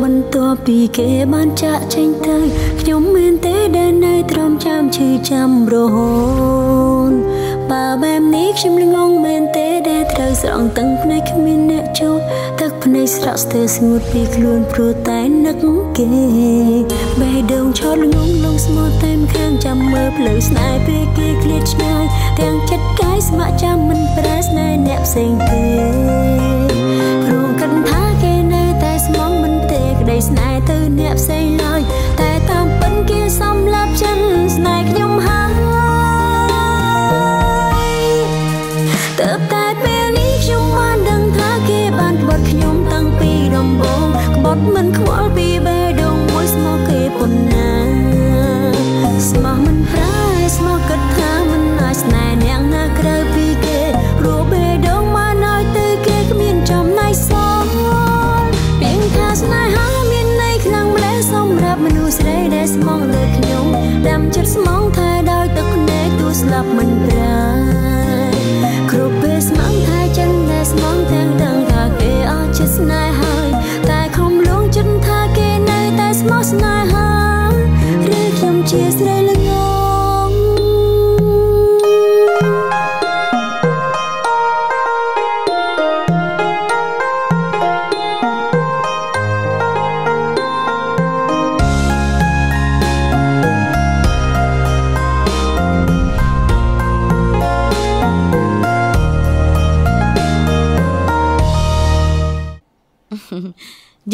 មិនតបពីគេបានចាក់ចេញទៅខ្ញុំមានទេដែលនៅទ្រាំចាំឈឺចាំរហូតបើបែបនេះខ្ញុំល្ងងមែនទេដែលត្រូវស្រង់តឹងភ្នែកគ្មានអ្នកចូលទឹកភ្នែកស្រក់ស្ទើរស្ងួតពីខ្លួនព្រោះតែនឹកគេបេះដូងឆោតល្ងងលងស្មោះតែម្ខាងចាំមើលផ្លូវស្នេហ៍ពេលគេឃ្លាតឆ្ងាយទាំងចិត្តកាយស្ម័គ្រចាំមិនប្រែស្នេហ៍អ្នកផ្សេងទេព្រោះគិតថាគេនៅតែស្មងមិនទេក្តីស្នេហ៍ទៅអ្នកផ្សេងឡើយតែតាមពិតគេសំឡាប់ចិត្តស្នេហ៍ខ្ញុំហើយតើតែពេលនេះខ្ញុំបានដឹងថាគេបានក្បត់ខ្ញុំតាំងពីដំបូងក្បត់មិនខ្វល់ពីបេះដូងមួយស្មោះគេប៉ុណ្ណាស្មោះមិនប្រែស្មោះគិតថាមិនអាចស្នេហ៍អ្នកណាក្រៅពីគេព្រោះបេះដូងបានឲ្យទៅគេគ្មានចំណៃសល់ពីងថាស្នេហាមានន័យខ្លាំងម្ល៉េះសម្រាប់មនុស្សស្រីដែលស្មងលើខ្ញុំដាំចិត្តស្មងថែដោយទឹកភ្នែកទូស្លាប់មិនប្រែគ្រប់ពេលស្មងថែចិនតែស្មងទាំងដឹងថាគេអត់ចិត្តស្នេហ៍ហើយតែខំលងចិត្តថាគេនៅតែស្មោះស្នេហាឬខ្ញុំជាស្រីល្ងង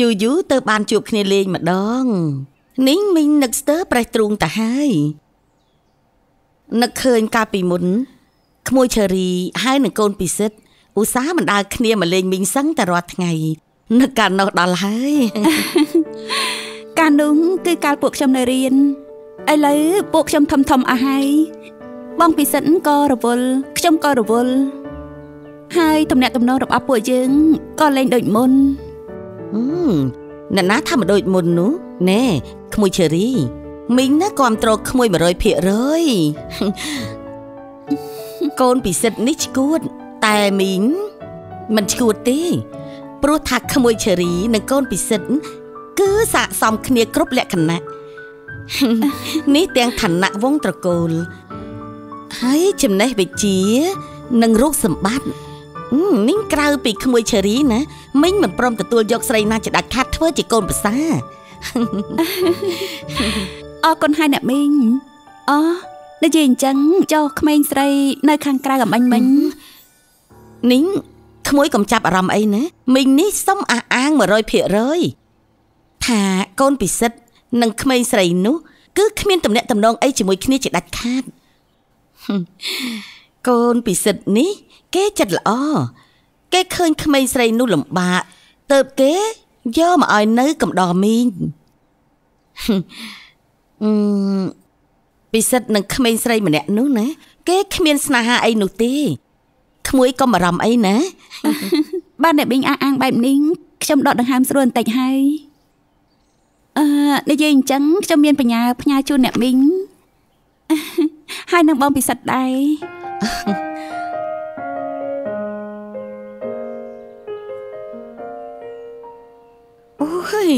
យូរយូរទៅបានជួបគ្នាលេងម្ដងនេះមីងនឹកស្ទើរប្រេះទ្រូងទៅហើយនឹកឃើញកាលពីមុនក្មួយឈើរីហើយនឹងកូនពិសិដ្ឋឧស្សាហ៍មិនដើរគ្នាមកលេងមីងសឹងតែរាល់ថ្ងៃនឹកកាលនោះដល់ហើយកាលនោះគឺកាលពួកខ្ញុំនៅរៀនឥឡូវពួកខ្ញុំធំអស់ហើយបងពិសិដ្ឋក៏រវល់ខ្ញុំក៏រវល់ហើយទំនាក់ទំនងរបស់ពួកយើងក៏លែងដូចមុនអ្នកណាថាមិនដូចមុននោះណែក្មួយឈើរីមីងណាគ្រប់ត្រក្មួយ 100% កូនពិសិដ្ឋនេះឈួតតែមីងមិនឈួតទេព្រោះថាក្មួយឈើរីនិងកូនពិសិដ្ឋគឺស័ក្តិសមគ្នាគ្រប់លក្ខណៈនេះទាំងឋានៈវង្សត្រកូលហើយចំណេះវិជ្ជានិងរូបសម្បត្តិនេះក្រៅពីក្មួយឈើរីណាមីងមិនព្រមទទួលយកស្រីណាជាដាច់ខាតធ្វើជាកូនប្រសាអរគុណហើយអ្នកមីងនិយាយអញ្ចឹងចុះក្មេងស្រីនៅខាងក្រៅអំអញមិញនេះក្មួយកុំចាប់អារម្មណ៍អីណាមីងនេះសុំអះអាង 100% ថាកូនពិសិដ្ឋនិងក្មេងស្រីនោះគឺគ្មានទំនាក់ទំនងអីជាមួយគ្នាជាដាច់ខាតកូនពិសិដ្ឋនេះគេចិត្តល្អគេឃើញក្មេងស្រីនោះលំបាកទៅគេយកមកឲ្យនៅកំដរមីងពិសិដ្ឋនឹងក្មេងស្រីម្នាក់នោះណាគេគ្មានស្នេហាអីនោះទេក្មួយកុំអារម្មណ៍អីណាបានអ្នកប៊ីងអះអាងបែបនេះខ្ញុំដកដង្ហើមស្រួលបន្តិចហើយនិយាយអញ្ចឹងខ្ញុំមានបញ្ញាផ្ញើជូនអ្នកមីងហើយនឹងបងពិសិដ្ឋដែរអូយ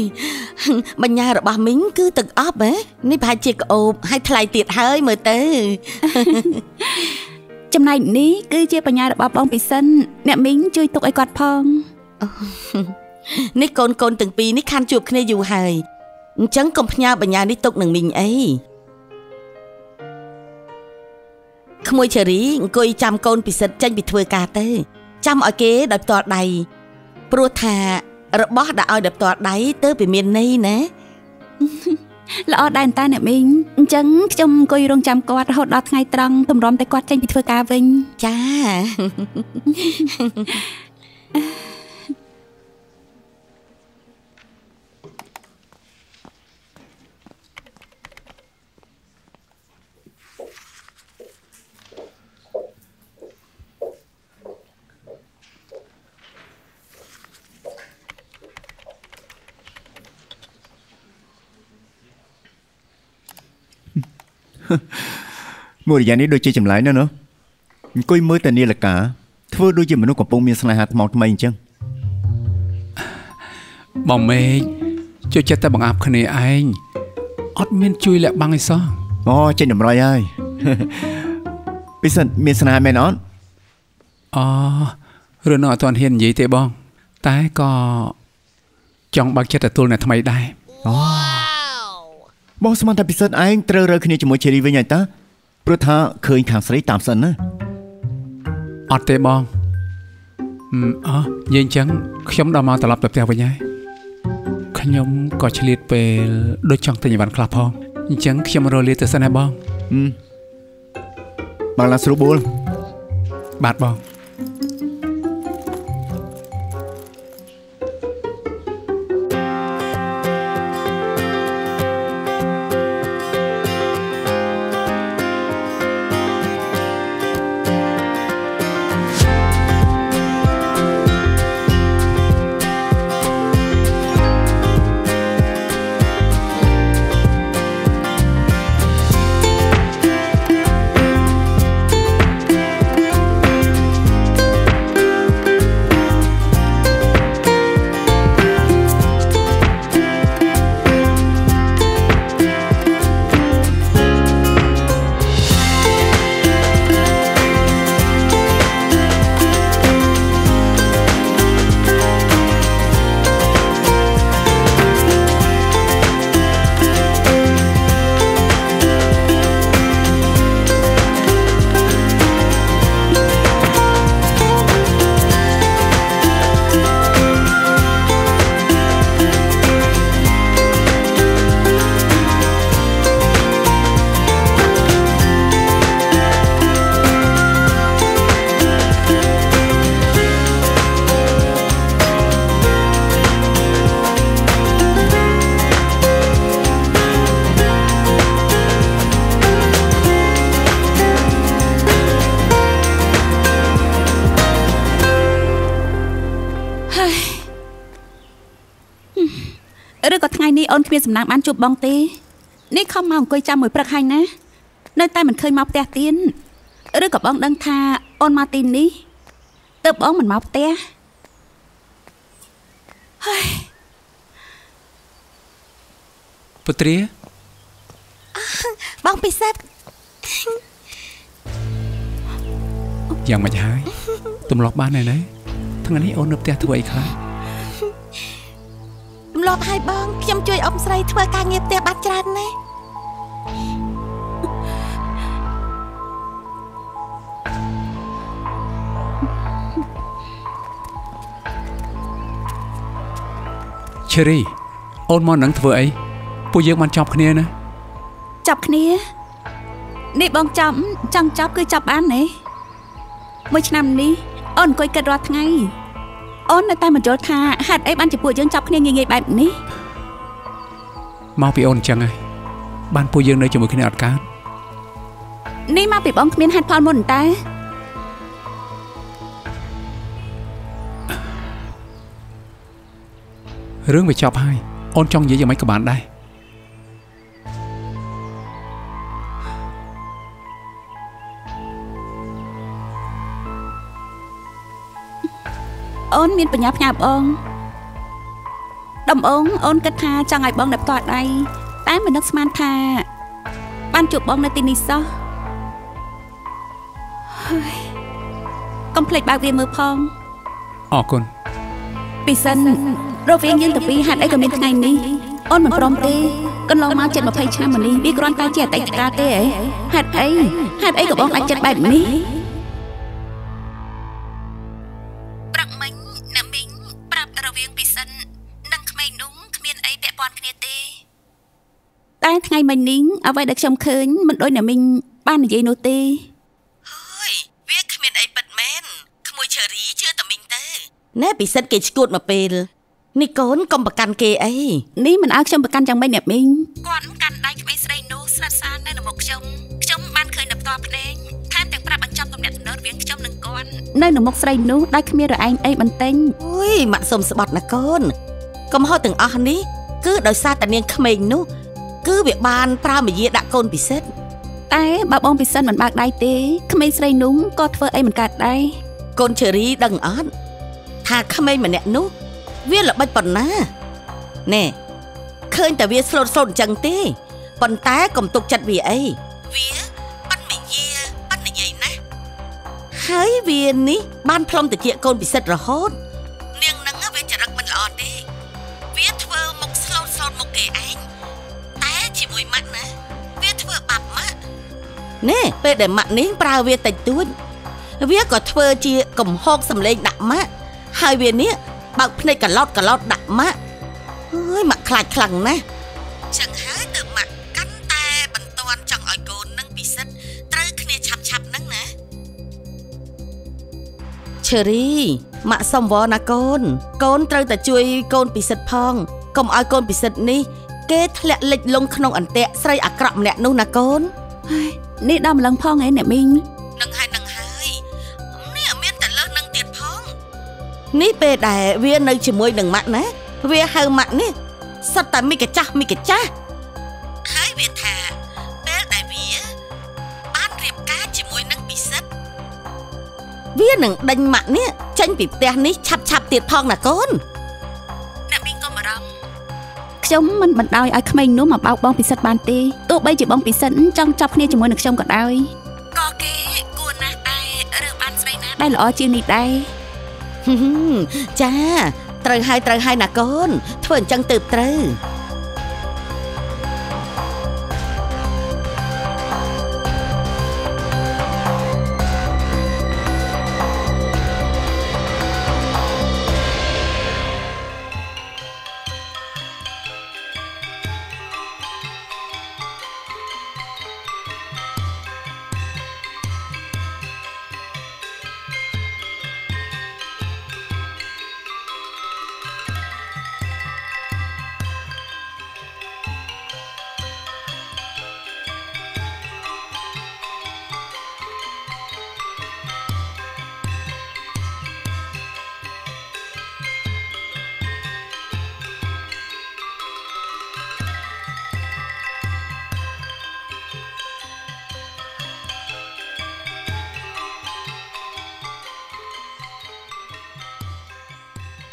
បញ្ញារបស់មីងគឺទឹកអប់ហ៎នេះប្រហែលជាក្អូបហើយថ្លៃទៀតហើយមើលទៅចំណែកនេះគឺជាបញ្ញារបស់បងពិសិដ្ឋអ្នកមីងជួយទុកឲ្យគាត់ផងនេះកូនទាំងពីរនេះខានជួបគ្នាយូរហើយអញ្ចឹងកុំផ្ញើបញ្ញានេះទុកនឹងមីងអីក្មួយឈើរីអង្គុយចាំកូនពិសិដ្ឋចេញពីធ្វើការទៅចាំឲ្យគេដោយផ្ទាល់ដៃព្រោះថារបស់ដែលឲ្យដោយផ្ទាល់ដៃទៅពីមានន័យណាល្អដែរតាអ្នកមីងអញ្ចឹងខ្ញុំអង្គុយរងចាំគាត់រហូតដល់ថ្ងៃត្រង់ទម្រាំតែគាត់ចេញពីធ្វើការវិញចា មួយរយៈនេះដូចជាចម្លែកណាស់ណ៎អង្គុយមើលតែនាឡិកាធ្វើដូចជាមនុស្សកំពុងមានស្នេហាថ្មថ្មីអញ្ចឹងបងមេឃ ជួយចិត្តតែបង្អាប់គ្នាឯងអត់មានជួយលាក់បាំងអីសោះអូចេញតម្រុយហើយពិសិដ្ឋមានស្នេហ៍មែនអត់រឿងនោះអត់ទាន់ហ៊ាននិយាយទេបងតែក៏ចង់បើកចិត្តទទួលអ្នកថ្មីដែរបងស្មានថាពិសិដ្ឋឯងត្រូវរើគ្នាជាមួយជេរីវិញហើយតាព្រោះថាឃើញខាងស្រីតាមសិនណាអត់ទេបងនិយាយអញ្ចឹងខ្ញុំដល់មកត្រឡប់ទៅផ្ទះវិញហើយខ្ញុំក៏ឆ្លៀតពេលដូចចង់ទិញអីវ៉ាន់ខ្លះផងអញ្ចឹងខ្ញុំរលាទៅសិនណាបងឡើងស្រួលបួលបាទបងឬក៏ថ្ងៃនេះអូនគ្មានសំណាងបានជួបបងទេនេះខំមកអង្គុយចាំមួយព្រឹកហើយណានៅតែមិនឃើញមកផ្ទះទៀតឬក៏បងដឹងថាអូនមកទីនេះទើបបងមិនមកផ្ទះហើយពុត្រាបងពិសិដ្ឋយ៉ាងម៉េចហើយទម្លាប់បានហើយណាថ្ងៃនេះអូននៅផ្ទះធ្វើអីខ្លះទម្លាប់ហើយបងខ្ញុំជួយអ៊ំស្រីធ្វើការងារផ្ទះបាត់ច្រើនណាស់ឈេរីអូនមកនឹងធ្វើអីពួកយើងបានចប់គ្នាណាចប់គ្នានេះបងចង់ចាប់គឺចាប់បានទេមួយឆ្នាំនេះអូនអង្គុយគិតរាល់ថ្ងៃអូននៅតែមិនយល់ថាហេតុអីបានជាពួកយើងចាប់គ្នាងាយៗបែបនេះមកពីអូនអញ្ចឹងហើយបានពួកយើងនៅជាមួយគ្នាអត់កើតនេះមកពីបងគ្មានហេតុផលមុនតើរឿងវាចប់ហើយអូនចង់និយាយយ៉ាងម៉េចក៏បានដែរអូនមានបញ្ញាផ្ញើបងដំបងអូនគិតថាចង់ឲ្យបងនៅផ្ទាល់ដៃតែមិននឹកស្មានថាបានជួបបងនៅទីនេះសោះហើយកុំភ្លេចបើកវាមើលផងអរគុណពីសិនរវាងយើងទៅពីរហេតុអីក៏មានថ្ងៃនេះអូនមិនព្រមទេកន្លងមកជិត20ឆ្នាំមកនេះវាគ្រាន់តែជាអតីតកាលទេហេតុអីក៏បងអាចចិត្តបែបនេះប្រាក់មិញណាមីងប្រាប់រវាងពីសិននិងក្មេងនោះគ្មានអីពាក់ព័ន្ធគ្នាទេតែថ្ងៃមិញនេះអ្វីដែលខ្ញុំឃើញមិនដូចណាមីងបាននិយាយនោះទេហើយវាគ្មានអីពិតមែនក្មួយឈើរីជឿតែមីងទៅណែពិសិដ្ឋគេឈួតមកពេលនេះកូនកុំប្រកាន់គេអីនេះមិនឲ្យខ្ញុំប្រកាន់យ៉ាងម៉េចអ្នកមីងគាត់កាន់ដៃក្មេងស្រីនោះស្និទ្ធស្នាលនៅមុខខ្ញុំបានឃើញនៅផ្ទាល់ភ្នែកថែមទាំងប្រាប់បញ្ចប់ទំនាក់ទំនងរវាងខ្ញុំនិងគាត់នៅមុខស្រីនោះដោយគ្មានរឯងអីបន្ទិញអូយម៉ាក់សុំស្បត់ណាកូនកំហុសទាំងអស់នេះគឺដោយសារតែនាងក្មេងនោះគឺវាបានប្រើមាយាដាក់កូនពិសិដ្ឋតែបើបងពិសិដ្ឋមិនបើកដៃទេក្មេងស្រីនោះក៏ធ្វើអីមិនកើតដែរកូនឈើរីដឹងអត់ថាក្មេងម្នាក់នោះវាល្បិចប៉ុណ្ណាណែ ឃើញតែវាស្លូតអញ្ចឹងទេប៉ុន្តែកុំទុកចិត្តវាអីវាប៉ិននិយាយណាហើយវានេះបានផ្លុំតិចកូនពិសិដ្ឋរហូតនាងនឹងវាចរិតមិនល្អទេវាធ្វើមុខស្លូតមុខគេឯងតែជាមួយម៉ាក់ណាវាធ្វើបាបម៉ាក់នេះពេលដែលម៉ាក់នេះប្រើវាតិចតួចវាក៏ធ្វើជាកំហុកសម្លេងដាក់ម៉ាក់ហើយវានេះបើកភ្នែកកឡោតដាក់ម៉ាក់អើយម៉ាក់ខ្លាចខ្លាំងណាស់ចឹងហើយទៅម៉ាក់កាន់តែបន្ទាន់ចង់ឲ្យកូននឹងពិសិដ្ឋត្រូវគ្នាឆាប់ហ្នឹងណាឈឺរីម៉ាក់សុំវល់ណាកូនត្រូវតែជួយកូនពិសិដ្ឋផងកុំឲ្យកូនពិសិដ្ឋនេះគេធ្លាក់លិចលង់ក្នុងអន្ទាក់ស្រីអាក្រក់ម្នាក់នោះណាកូនហើយនេះដល់ម្លឹងផងឯអ្នកមីងនឹងហើយនេះមានតែលើសនឹងទៀតផងនេះពេលដែលវានៅជាមួយនឹងម៉ាក់ណាវាហៅម៉ាក់នេះសិតតែមីកចាស់ហើយវាថាពេលដែលវាបានរៀបការជាមួយនឹងពិសិដ្ឋវានឹងដេញម៉ាក់នេះចេញពីផ្ទះនេះឆាប់ទៀតផងណាកូនអ្នកមីងកុំបារម្ភខ្ញុំមិនបណ្ដោយឲ្យក្មេងនោះមកបោកបងពិសិដ្ឋបានទេទោះបីជាបងពិសិដ្ឋចង់ចាប់គ្នាជាមួយនឹងខ្ញុំក៏ដោយក៏គេគួរណាស់ដែររើសបានស្រីណាដែលល្អជាងនេះដែរចាត្រូវហើយណាកូនធ្វើអញ្ចឹងទៅត្រូវ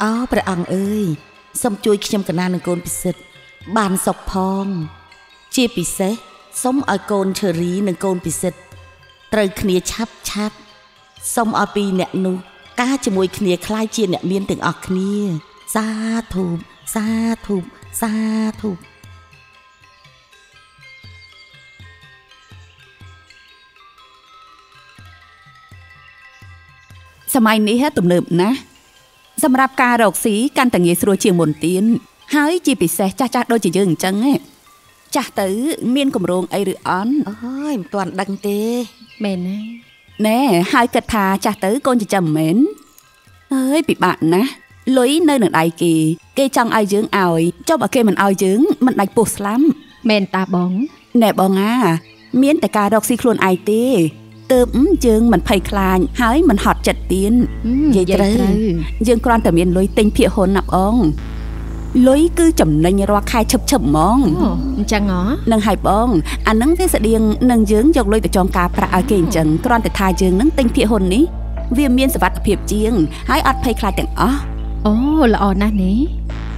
អោព្រះអង្គអើយសូមជួយខ្ញុំកណានឹងកូនពិសិដ្ឋបានសុខផងជាពិសេសសូមឲ្យកូនឈើរីនិងកូនពិសិដ្ឋត្រូវគ្នាឆាប់សូមឲ្យពីរអ្នកនោះការជាមួយគ្នាคล้ายជាអ្នកមានទាំងអស់គ្នាសាធុសម័យនេះទំនើបណាស់សម្រាប់ការរកស៊ីកាន់តែងាយស្រួលជាងមុនទៀតហើយជាពិសេសចាស់ដូចជាយើងអញ្ចឹងចាស់ទៅមានកម្រងអីឬអន់អើយមិនទាន់ដឹងទេមែនហើយណែហើយគិតថាចាស់ទៅកូនចិញ្ចឹមមែនអើយពិបាកណាស់លុយនៅនឹងដៃគេចង់ឲ្យយើងឲ្យចុះបើគេមិនឲ្យយើងមិនដាច់ពោះស្លាំមែនតាបងណែបងមានតែការរកស៊ីខ្លួនឯងទេទើបយើងមិនភ័យខ្លាចហើយមិនហត់ចិត្តទៀតនិយាយត្រូវយើងគ្រាន់តែមានលុយទិញភាគហ៊ុនណាបងលុយគឺចំណេញរាល់ខែឈឹបហ្មងអញ្ចឹងហ៎នឹងហើយបងអានឹងវាស្តៀងនឹងយើងយកលុយទៅចងការប្រាក់ឲ្យគេអញ្ចឹងគ្រាន់តែថាយើងនឹងទិញភាគហ៊ុននេះវាមានសុវត្ថិភាពជាងហើយអត់ភ័យខ្លាចទាំងអស់អូល្អណាស់នេះ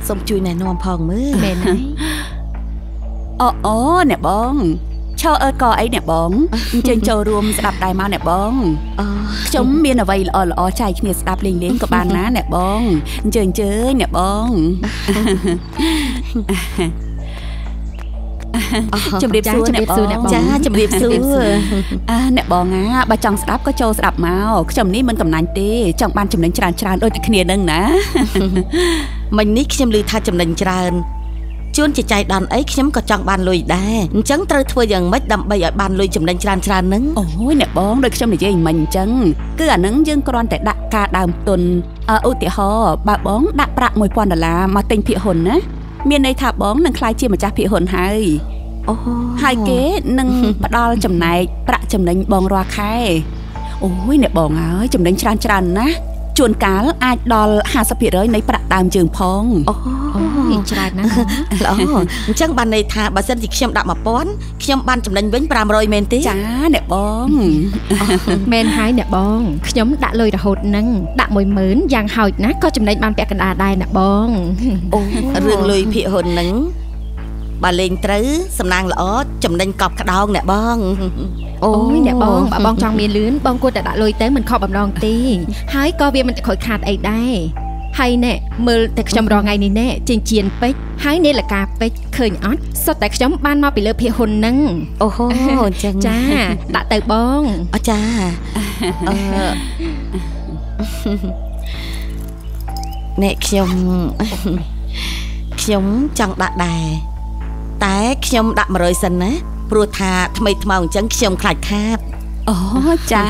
សូមជួយណែនាំផងមើលមែនហើយអូអ្នកបងឈរអើកអីអ្នកបងអញ្ចឹងចូលរួមស្ដាប់ដែរមកអ្នកបងខ្ញុំមានអ្វីល្អចែកគ្នាស្ដាប់លេងក៏បានណាអ្នកបងអញ្ជើញអ្នកបងជំរាបសួរអ្នកបងចាជំរាបសួរអ្នកបងបើចង់ស្ដាប់ក៏ចូលស្ដាប់មកខ្ញុំនេះមិនកំណាញ់ទេចង់បានចំណេញច្រើនដូចតែគ្នានឹងណាមិញនេះខ្ញុំឮថាចំណេញច្រើនជួនជាចៃដន្យអីខ្ញុំក៏ចង់បានលុយដែរអញ្ចឹងត្រូវធ្វើយ៉ាងម៉េចដើម្បីឲ្យបានលុយចំណេញច្រើនហ្នឹងអូយអ្នកបងដូចខ្ញុំនិយាយមិញអញ្ចឹងគឺអានឹងយើងគ្រាន់តែដាក់ការដើមទុនឧទាហរណ៍បើបងដាក់ប្រាក់$1000មកទិញភាគហ៊ុនណាមានន័យថាបងនឹងក្លាយជាម្ចាស់ភាគហ៊ុនហើយហើយគេនឹងផ្ដល់ចំណែកប្រាក់ចំណេញបងរាល់ខែអូយអ្នកបងហើយចំណេញច្រើនណាស់ជួនកាលអាចដល់ 50% នៃប្រាក់ដើមជើងផងអូច្រើនណាស់ល្អអញ្ចឹងបានន័យថាបើសិនជាខ្ញុំដាក់1000ខ្ញុំបានចំណេញវិញ500មែនទេចាអ្នកបងមែនហើយអ្នកបងខ្ញុំដាក់លុយរហូតហ្នឹងដាក់10000យ៉ាងហោចណាស់ក៏ចំណេញបានពាក់កណ្ដាលដែរអ្នកបងអូរឿងលុយភាគហ៊ុនហ្នឹង bà lên trứ sầm nàng lõ chùm đinh cọp cả đòn nè bong ôi nè bong bà bong trong miền lươn bong cô đã lôi tới mình kho bầm đòn ti hái co bia mình khỏi khát ấy đây hay nè mơแต่ខ្ញុំរងថ្ងៃនេះណែជាជានពេជ្រហើយនេះលកាពេជ្រឃើញអត់សុទ្ធតែខ្ញុំបានមកពីលើភាគហ៊ុនហ្នឹងអូហូចឹងចាដាក់ទៅបងអចាអ្នកខ្ញុំចង់ដាក់ដែរតែខ្ញុំដាក់100សិនណាព្រោះថាថ្មីថ្មោងអញ្ចឹងខ្ញុំខ្លាចខាតអូចា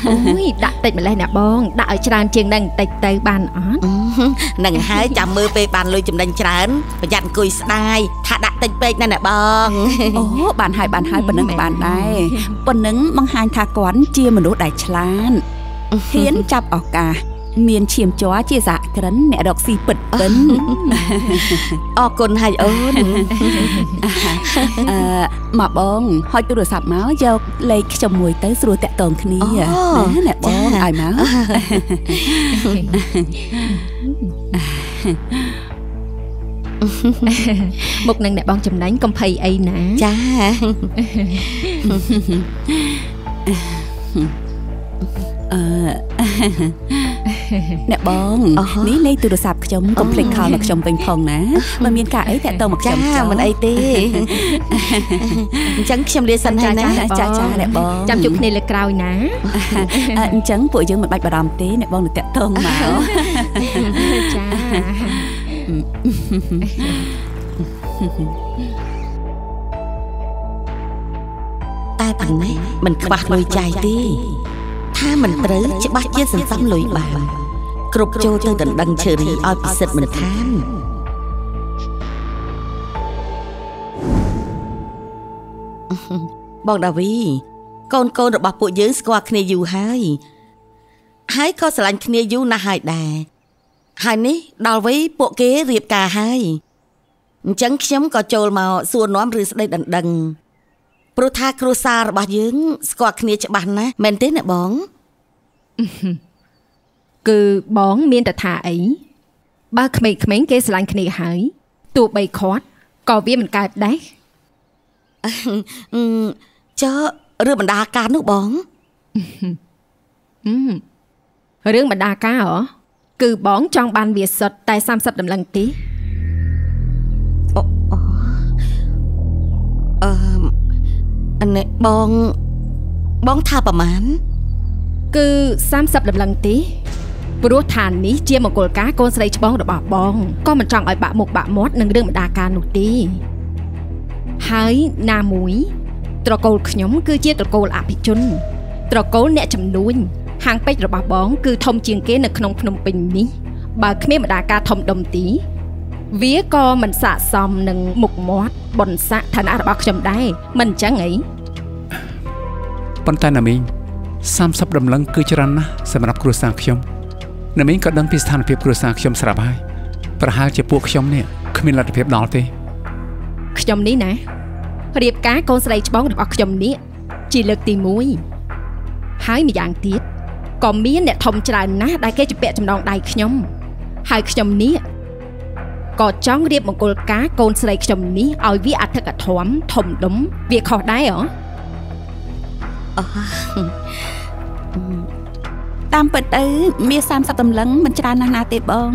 អូយដាក់តិចម្លេះអ្នកបងដាក់ឲ្យច្រើនជាងហ្នឹងតិចទៅបានអត់នឹងហើយចាំមើលពេលបានលុយចំណេញច្រើនប្រយ័ត្នអង្គុយស្ដាយថាដាក់តិចពេកណាអ្នកបងអូបានហើយប៉ុណ្ណឹងបានដែរប៉ុណ្ណឹងបង្ហាញថាគាត់ជាមនុស្សដែលឆ្លាតហ៊ានចាប់ឱកាសមានឈាមជ័រជាសហគ្រិនអ្នករកស៊ីពិតអរគុណហើយអូនមកបងហុចទូរស័ព្ទមកយកលេខខ្ញុំមួយទៅស្រួលតាក់ទងគ្នាអ្នកបងឲ្យមកមុខនឹងអ្នកបងចំណេញកំភៃអីណាចាអ្នកបងនេះលេខទូរស័ព្ទខ្ញុំកុំភ្លេចខលមកខ្ញុំវិញផងណាបើមានការអីតាក់ទងមកខ្ញុំចាមិនអីទេអញ្ចឹងខ្ញុំលាសិនហើយណាចាអ្នកបងចាំជួបគ្នាលើក្រោយណាអញ្ចឹងពួកយើងមិនបាច់បារម្ភទេអ្នកបងនឹងតាក់ទងមកចាតែប៉ុណ្ណេះមិនខ្វះលុយចាយទេថាមិនត្រូវច្បាស់ជាសន្សំលុយបានគ្រប់ចូលទៅដណ្ដឹងឈើរីឲ្យពិសិដ្ឋមិនខានបងដាវីកូនរបស់ពួកយើងស្គាល់គ្នាយូរហើយក៏ស្រឡាញ់គ្នាយូរណាស់ហើយដែរហើយនេះដល់វ័យពួកគេរៀបការហើយអញ្ចឹងខ្ញុំក៏ចូលមកសួរនាំឬស្ដីដណ្ដឹងព្រោះថាគ្រួសាររបស់យើងស្គាល់គ្នាច្បាស់ណាស់មែនទេណាបងគឺបងមានតែថាអីបើក្មេងៗគេស្រឡាញ់គ្នាហើយទោះបីខាត់ក៏វាមិនកើតដែរចុះរឿងបណ្ដាការនោះបងរឿងបណ្ដាការហ៎គឺបងចង់បានវាសុទ្ធតែ30តម្លឹងទីនេះបងថាប្រមាណគឺ30តម្លឹងទីព្រោះឋាននេះជាមង្គលការកូនស្រីច្បងរបស់បងក៏មិនចង់ឲ្យបាក់មុខបាក់មាត់នឹងរឿងបណ្ដាការនោះទេហើយណាមួយត្រកូលខ្ញុំគឺជាត្រកូលអភិជនត្រកូលអ្នកចំនួនហាងពេជ្ររបស់បងគឺធំជាងគេនៅក្នុងភ្នំពេញនេះបើគ្មានបណ្ដាការធំដុំទីវាក៏មិនស័ក្តិសមនឹងមុខមាត់បុណ្យស័ក្តិឋានៈរបស់ខ្ញុំដែរមិនអញ្ចឹងអីប៉ុន្តែណាមីង30ដំឡឹងគឺច្រើនណាស់សម្រាប់គ្រួសារខ្ញុំណាមីងក៏ដឹងពីស្ថានភាពគ្រួសារខ្ញុំស្រាប់ហើយប្រហែលជាពួកខ្ញុំនេះគ្មានលទ្ធភាពដល់ទេខ្ញុំនេះណារៀបការកូនស្រីច្បងរបស់ខ្ញុំនេះជាលើកទី1ហើយម្យ៉ាងទៀតក៏មានអ្នកធំច្រើនណាស់ដែលគេជពាក់ចំណងដៃខ្ញុំហើយខ្ញុំនេះក៏ចង់រៀបមង្គលការកូនស្រីខ្ញុំនេះឲ្យវាអធិកធមធំដុំវាខុសដែរហ៎តាមពិតទៅមាន30តម្លឹងមិនច្រើនណាស់ណាទេបង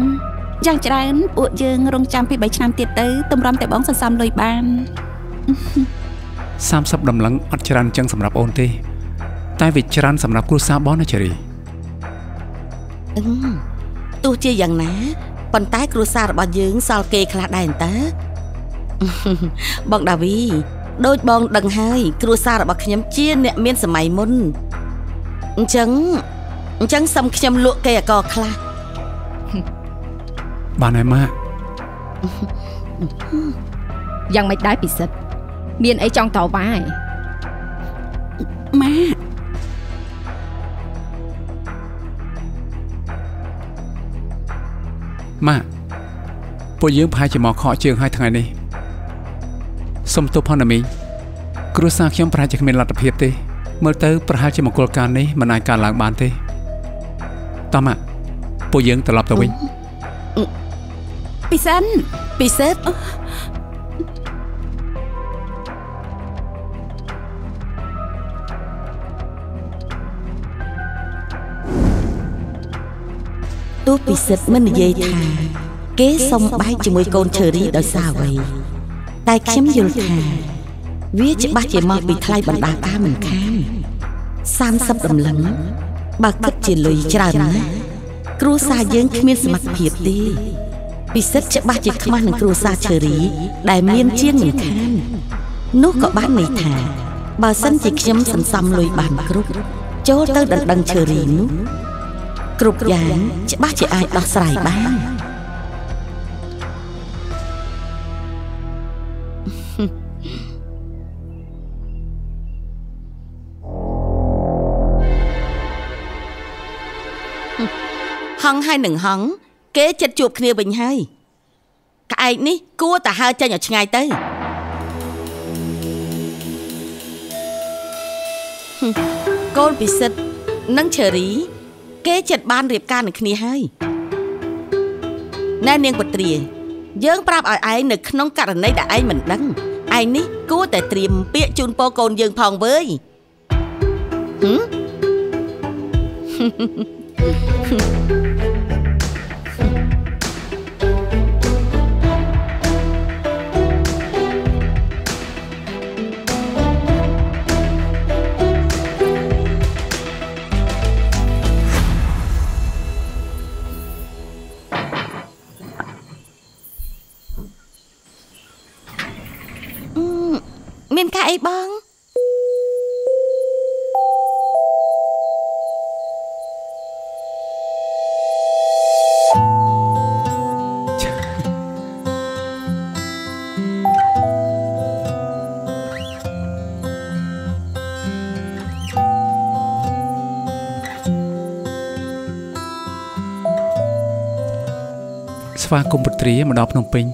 យ៉ាងច្រើនពួកយើងរងចាំពី3ឆ្នាំទៀតទៅតម្រាំតែបងសន្សំលុយបាន30តម្លឹងអត់ច្រើនចឹងសម្រាប់អូនទេតែវាច្រើនសម្រាប់គ្រួសារបងណាជេរីទោះជាយ៉ាងណាប៉ុន្តែគ្រួសាររបស់យើងសល់គេខ្លះដែរតើបងដាវីដូចបងដឹងហើយគ្រួសាររបស់ខ្ញុំជាអ្នកមានសម័យមុនអញ្ចឹងសុំខ្ញុំលក់គេអកខ្លះបានហើយម៉ាក់យ៉ាងមិនដែរពិសិដ្ឋមានអីចង់តវ៉ាម៉ាក់ម៉ាក់ពួកយើងប្រហែលជាមកខកជើងហើយថ្ងៃនេះសុំទោសផងណាមីងគ្រួសារខ្ញុំប្រហែលជាគ្មានលទ្ធភាពទេមើលទៅប្រហែលជាមង្គលការនេះមិនអាចកើតឡើងបានទេតោះម៉ាក់ពួកយើងត្រឡប់ទៅវិញពិសិដ្ឋ ទោះពិសិដ្ឋមិននិយាយថាគេសុំបែកជាមួយកូនឈើរីដោយសារអ្វីតែខ្ញុំយល់ថាវាច្បាស់ជាមកពីថ្លៃបណ្ដាការមិនខាន30ដំឡឹងបើគិតជាលុយច្រើនណាស់គ្រួសារយើងគ្មានសមត្ថភាពទេពិសិដ្ឋច្បាស់ជាខ្មាស់នឹងគ្រួសារឈើរីដែលមានជាងមិនខាននោះក៏បានន័យថាបើសិនជាខ្ញុំសន្សំលុយបានគ្រប់ចូលទៅដណ្ដឹងឈើរីនោះគ្រប់យ៉ាងច្បាស់ជាអាចដោះស្រាយបានហងហើយនឹងហងគេចិត្តជួបគ្នាវិញហើយក្អែកនេះគួរតែហើរចេញឲ្យឆ្ងាយទៅកូនពិសិដ្ឋនិងឈើរីគេចិត្តបានរៀបការនឹងគ្នាហើយណែនាងពុត្រាយើងប្រាប់ឲ្យឯងនៅក្នុងករណីដែលឯងមិនដឹងឯងនេះគួរតែត្រៀមពាក្យជូនពរកូនយើងផងវើយមានការអីបងស្វាគមន៍ពុត្រាមកដល់ភ្នំពេញ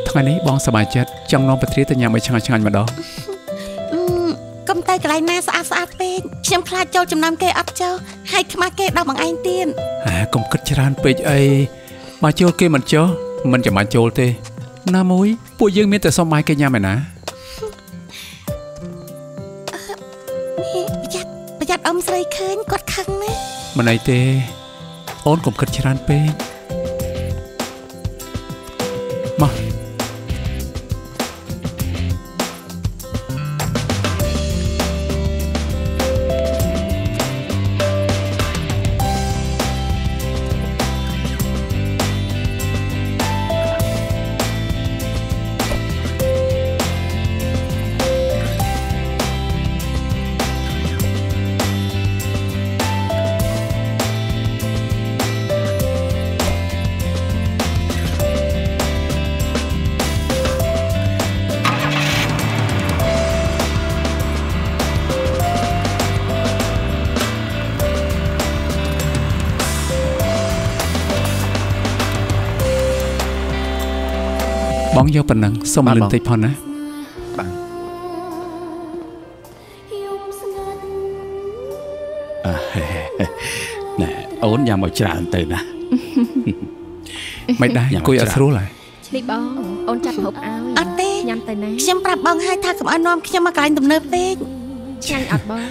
ថ្ងៃនេះបងសប្បាយចិត្តចង់នាំពុត្រាទៅញ៉ាំឲ្យឆ្ងាញ់ម្ដងកុំទៅកន្លែងណាស្អាតពេកខ្ញុំខ្លាចចូលចំណាំគេអត់ចោលហើយខ្មាស់គេដោះបងឯងទៀតកុំគិតច្រើនពេកអីបើចូលគេមិនចោលមិនចាំបាច់ចូលទេណាមួយពួកយើងមានតែសុំបាយគេញ៉ាំឯណាប្រយ័ត្នអ៊ំស្រីឃើញគាត់ខឹងណាមិនអីទេអូនកុំគិតច្រើនពេកមកបងយកប៉ុណ្ណឹងសុំលឿនតិចផងណាបាទណែអូនញ៉ាំឲ្យច្រើនទៅណាមិនដែរអង្គុយអត់ស្រួលហើយនេះបងអូនចាត់ហូបឲ្យអត់ទេញ៉ាំទៅណាខ្ញុំប្រាប់បងហើយថាកុំឲ្យនាំខ្ញុំមកកន្លែងទំនើបពេកឆ្ងាញ់អត់បង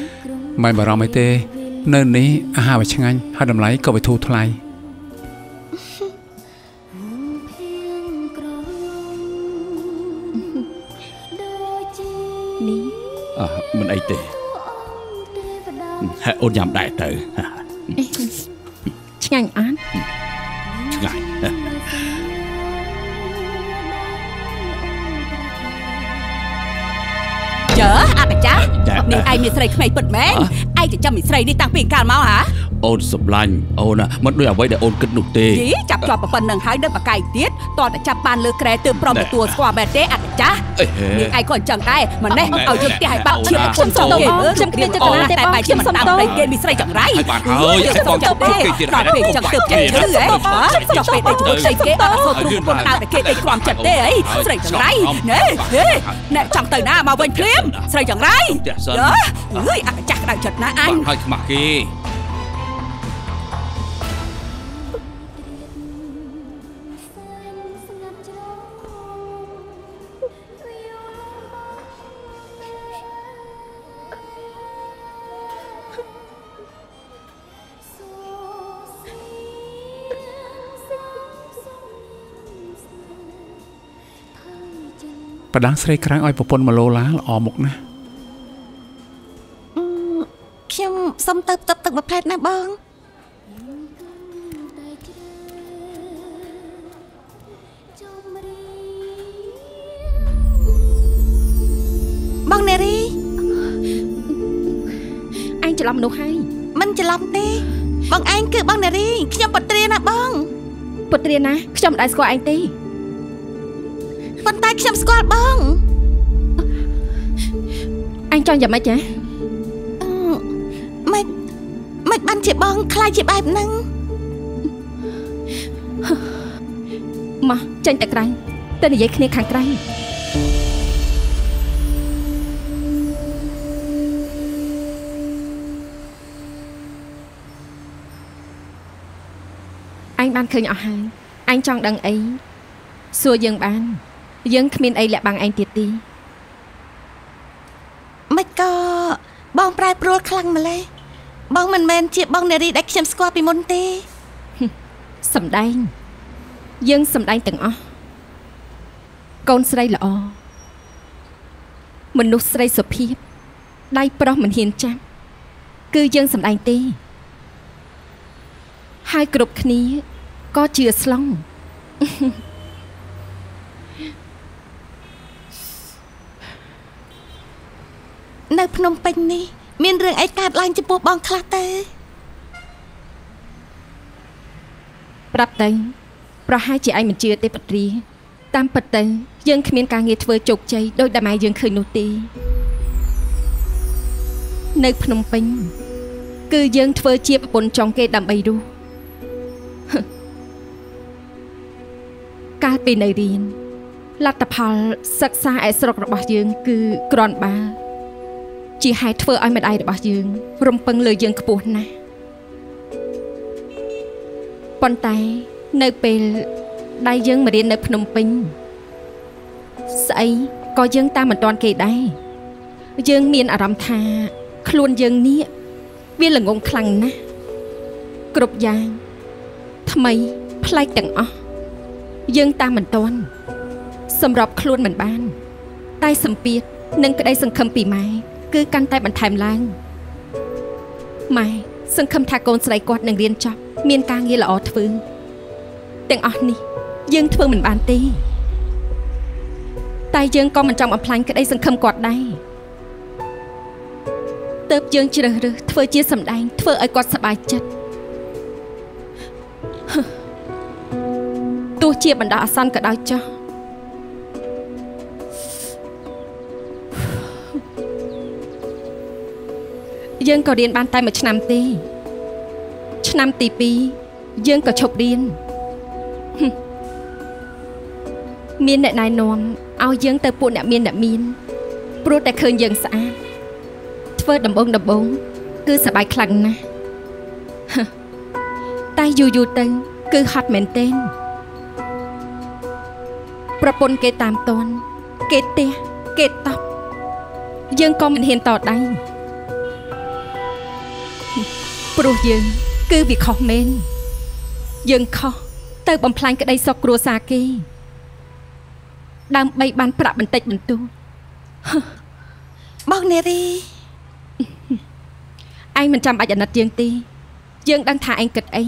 មិនបារម្ភអីទេនៅនេះអាហារវាឆ្ងាញ់ហើយតម្លៃក៏វាធូរថ្លៃមិនអីទេហើយអូនញ៉ាំដែរទៅឆ្ងាញ់អត់ឆ្ងាញ់ចើអត់ចានេះឯងមានស្រីក្មេងពិតមែនឯងចិញ្ចឹមមីស្រីនេះតាំងពីកាលមកហ៎អូនសម្លាញ់អូនមិនដូចអ្វីដែលអូនគិតនោះទេយីចាប់ជាប់ប៉ុណ្្នឹងហើយនៅបកាយទៀតតតែចាប់បានលើក្រែទើបព្រមទទួលស្គាល់មែនទេអត់ចានេះឯងក៏អញ្ចឹងដែរម្នេះឲ្យយើងផ្ទះឲ្យបាក់ឈាមគុំសុំគេខ្ញុំគ្មានចេតនាទេតែបែរជាមិនតាមដីគេមីស្រីចង្រៃបានហើយបងចាប់ទេដល់ពេលចឹងទើបចេះឈឺហ៎ចុះពេលដេកជាមួយស្រីគេអត់ធ្វើទ្រូងពុនដើរតែគេដេកខ្វាំចិត្តទេអីស្រីចង្រៃណែអ្នកចង់ទៅណាមកវិញភ្លាមស្រីចង្រៃអើយអាចាស់ក្តៅចិត្តណាអញហើយខ្មាស់គេ ប្រដាំងស្រីក្រាំងឲ្យប្រពន្ធមកលោឡាល្អមុខណាស់ខ្ញុំសុំទៅផ្ទប់ទឹកមួយផ្លែតណាបងបងនារីអញច្រឡំមនុស្សហើយមិនច្រឡំទេបងឯងគឺបងនារីខ្ញុំពុត្រាណាបងពុត្រាណាខ្ញុំមិនដែលស្គាល់ឯងទេប៉ុន្តែខ្ញុំស្គាល់បងអញចង់យ៉ាងម៉េចចាមិនបានជាបងខ្លាចជាបែបហ្នឹងមកចេញទៅក្រៅទៅនិយាយគ្នាខាងក្រៅអញបានឃើញអស់ហើយអញចង់ដឹងអីសួរយើងបានយើងគ្មានអីលាក់បាំងឯងទៀតទេមិនក៏បងប្រែប្រួលខ្លាំងម្ល៉េះបងមិនមែនជាបងនារីដែលខ្ញុំស្គាល់ពីមុនទេសំដែងយើងសំដែងទាំងអស់កូនស្រីល្អមនុស្សស្រីសុភាពដៃប្រុសមិនហ៊ានចាប់គឺយើងសំដែងទេហើយគ្រប់គ្នាក៏ជឿស្លង់នៅភ្នំពេញនេះមានរឿងអីកើតឡើងចំពោះបងខ្លះទេប្រាប់ទៅប្រហែលជាឯងមិនជឿទេពុត្រាតាមពិតទៅយើងគ្មានការងារធ្វើជោគជ័យដោយដែលម៉ែយើងឃើញនោះទេនៅភ្នំពេញគឺយើងធ្វើជាប្រពន្ធចុងគេដើម្បីរស់កាលពីនៅរៀនលទ្ធផលសិក្សាឯស្រុករបស់យើងគឺគ្រាន់បើជាហេតុធ្វើឲ្យម្ដាយរបស់យើងរំពឹងលើយើងខ្ពស់ណាស់ប៉ុន្តែនៅពេលដែលយើងមករៀននៅភ្នំពេញស្អីក៏យើងតាមមិនទាន់គេដែរយើងមានអារម្មណ៍ថាខ្លួនយើងនេះវាល្ងងខ្លាំងណាស់គ្រប់យ៉ាងថ្មីប្លែកទាំងអស់យើងតាមមិនទាន់សម្រាប់ខ្លួនមិនបានតែសម្ពាធនិងក្តីសង្ឃឹមពីម៉ែគឺកាន់តែបន្ថែមឡើងម៉ែសង្ឃឹមថាកូនស្រីគាត់នឹងរៀនចប់មានការងារល្អធ្វើទាំងអស់នេះយើងធ្វើមិនបានទេតែយើងក៏មិនចង់បំផ្លាញក្តីសង្ឃឹមគាត់ដែរទើបយើងជ្រើសរើសធ្វើជាសម្ដែងធ្វើឲ្យគាត់សប្បាយចិត្តទោះជាបណ្ដោះអាសន្នក៏ដោយចុះយើងក៏រៀនបានតែ1ឆ្នាំទេឆ្នាំទី2យើងក៏ឈប់រៀនមានអ្នកណែនាំឲ្យយើងទៅពួកអ្នកមានព្រោះតែឃើញយើងស្អាតធ្វើដំបងគឺសប្បាយខ្លាំងណាស់តែយូរទៅគឺហត់មែនទែនប្រពន្ធគេតាមតន់គេទះគេតបយើងក៏មិនហ៊ានតដៃព្រោះយើងគឺវាខុសមែនយើងខុសទៅបំផ្លាញក្តីសុខគ្រួសារគេដើម្បីបានប្រាក់បន្តិចបន្តួចបងនារីឯងមិនចាំបាច់អាណិតយើងទេយើងដឹងថាឯងគិតអី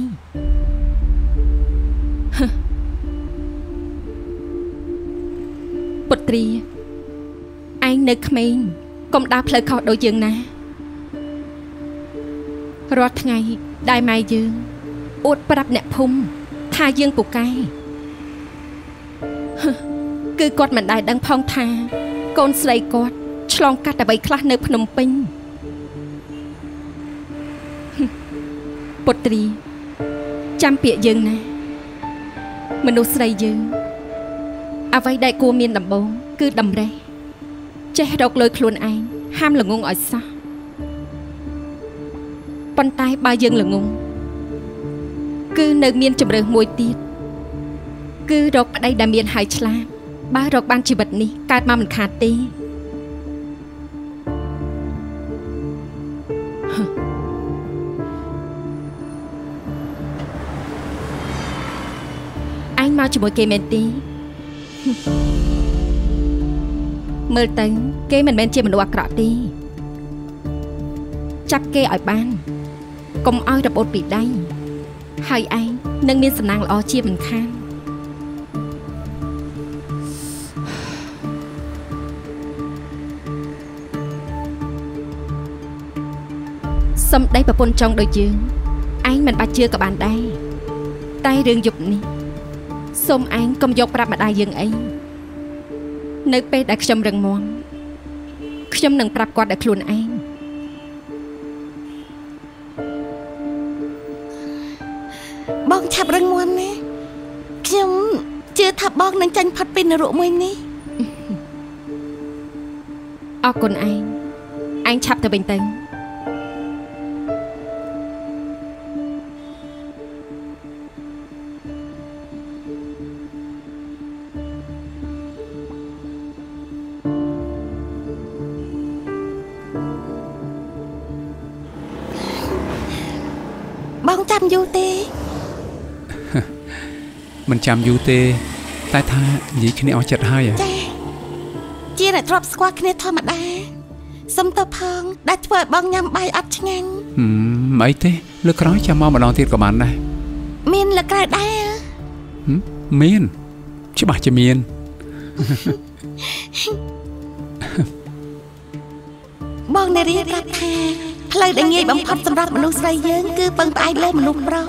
ពុត្រាឯងនៅក្មេងកុំដើរផ្លូវខុសដូចយើងណារាល់ថ្ងៃដែលម៉ែយើងអួតប្រាប់អ្នកភូមិថាយើងពូកែគឺគាត់មិនដែលដឹងផងថាកូនស្រីគាត់ឆ្លងកាត់អ្វីខ្លះនៅភ្នំពេញពុត្រាចាំពាក្យយើងណាមនុស្សស្រីយើងអ្វីដែលគួរមានដំបូងគឺតម្រេះចេះរកលុយខ្លួនឯងហាមល្ងងឲ្យសោះប៉ុន្តែបើយើងល្ងងគឺនៅមានជម្រើសមួយទៀតគឺរកប្តីដែលមានហើយឆ្លាតបើរកបានជីវិតនេះកើតមកមិនខាតទេឯងមកជាមួយគេមែនទេ មើលទៅគេមិនមែនជាមនុស្សអាក្រក់ទេចាប់គេឲ្យបានកុំឲ្យរបូតពីដៃហើយឯងនឹងមានសំណាងល្អជាមិនខានសំដីប្រពន្ធចង់ដូចយើងឯងមិនបាច់ជឿក៏បានដែរតែរឿងយប់នេះសូមឯងកុំយកប្រាប់ម្ដាយយើងអីនៅពេលដែលខ្ញុំរឹងមាំខ្ញុំនឹងប្រាប់គាត់ដោយខ្លួនឯងបងឆាប់រឹងមាំណាខ្ញុំជឿថាបងនឹងចាញ់ផុតពីនរកមួយនេះអរគុណឯងឆាប់ទៅវិញទៅបងចាំយូរទេមិនចាំយូរទេតែថានិយាយគ្នាអស់ចិត្តហើយចាជាអ្នកធ្លាប់ស្គាល់គ្នាធម្មតាសុំតបផងដែលធ្វើឲ្យបងញ៉ាំបាយអត់ឆ្ងាញ់មិនអីទេលើក្រោយចាំមកម្ដងទៀតក៏បានដែរមានលើក្រោយដែរមានច្បាស់ជាមានបងនារីប្រាប់ថាផ្លូវដែលងាយបំផុតសម្រាប់មនុស្សស្រីយើងគឺពឹងផ្អែកលើមនុស្សប្រុស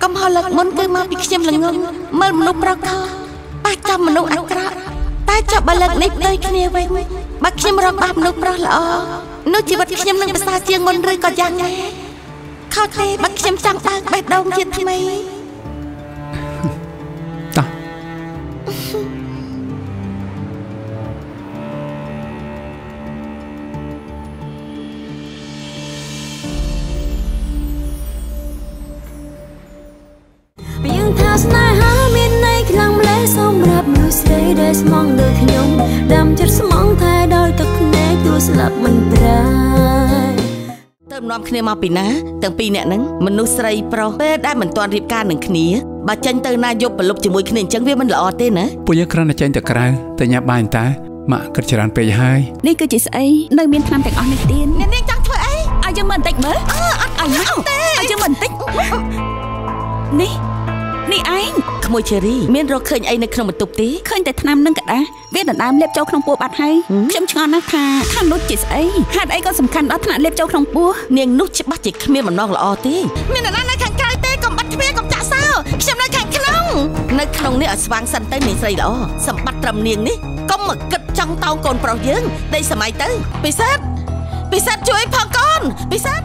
កំហុសលើកមុនគឺមកពីខ្ញុំល្ងងមើលមនុស្សប្រុសខុសប៉ះចំមនុស្សអាក្រក់តែចុះបើលើកនេះផ្ទុយគ្នាវិញបើខ្ញុំរកបាបមនុស្សប្រុសល្អនោះជីវិតខ្ញុំនឹងប្រសើរជាងមុនឬក៏យ៉ាងណាខុសទេបើខ្ញុំចង់បើកបេះដូងជាថ្មីតោះស្នេហាមានន័យខ្លាំងម្ល៉េះសម្រាប់មនុស្សស្រីដែលស្មងដូចខ្ញុំដាំចិត្តស្មងតែដោយទឹកភ្នែកទោះស្លាប់មិនប្រាទៅនាំគ្នាមកពីណាទាំងពីរអ្នកហ្នឹងមនុស្សស្រីប្រុសពេលដែលមិនទាន់រៀបការនឹងគ្នាបើចេញទៅណាយប់ប្រលប់ជាមួយគ្នាអញ្ចឹងវាមិនល្អទេណាពួកយើងគ្រាន់តែចេញទៅក្រៅទៅញ៉ាំបាយតើម៉ាក់គិតច្រើនពេកហើយនេះគឺជាស្អីនៅមានថ្នាំទាំងអស់នេះទៀតអ្នកនាងចង់ធ្វើអីឲ្យយើងមើលបន្តិចមើលអត់ឲ្យមកទេឲ្យយើងមើលបន្តិចនេះឯងក្មួយឈេរីមានរកឃើញអីនៅក្នុងបន្ទប់ទេឃើញតែថ្នាំនឹងក្តាស់វាដណ្ដើមលេបចូលក្នុងពោះបាត់ហើយខ្ញុំឆ្ងល់ណាស់ថានោះជាស្អីហេតុអីក៏សំខាន់ដល់ថ្នាក់លេបចូលក្នុងពោះនាងនោះច្បាស់ជាគ្មានបំណងល្អទេមាននរណានៅខាងក្រៅទេកុំបាត់ទ្វារកុំចាក់សោខ្ញុំនៅខាងក្នុងនេះឲ្យស្វាងសិនទៅនាងស្រីល្អសម្បត្តិត្រឹមនាងនេះកុំមកគិតចង់តោងកូនប្រុសយើងដេកសម័យទៅពិសេសជួយផងកូនពិសេស